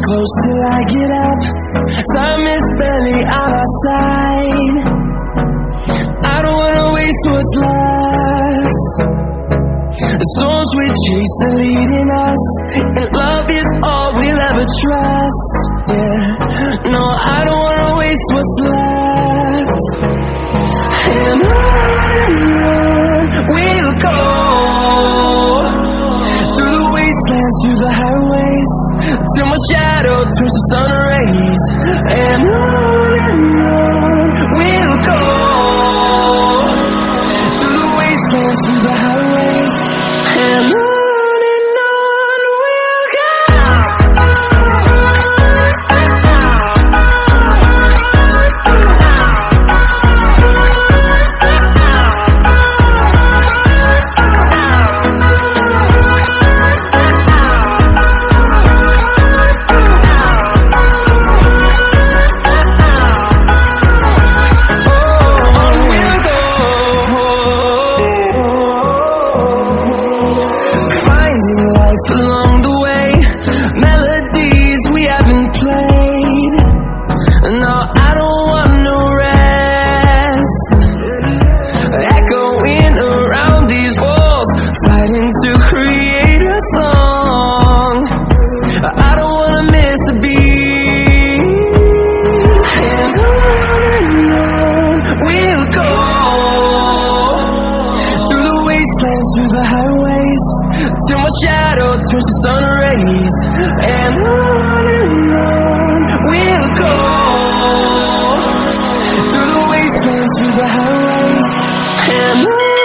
close till I get up. Time is barely on our side. I don't wanna waste what's left. The storms we chase are leading us, and love is all we'll ever trust. Yeah, no, I don't wanna waste what's left. And on we'll go, through the wastelands, through the highways, till my shadow turns to sun rays. And on we'll go, through the wastelands, through the highways, and on we'll go. Along the way, melodies we haven't played. No, I don't want no rest. Echoing around these walls, fighting to create a song. I don't wanna miss a beat. And on we'll go, through the wastelands, through the highways, till my shadow turns to sun rays. And on we'll go, through the wastelands, through the highways, and on.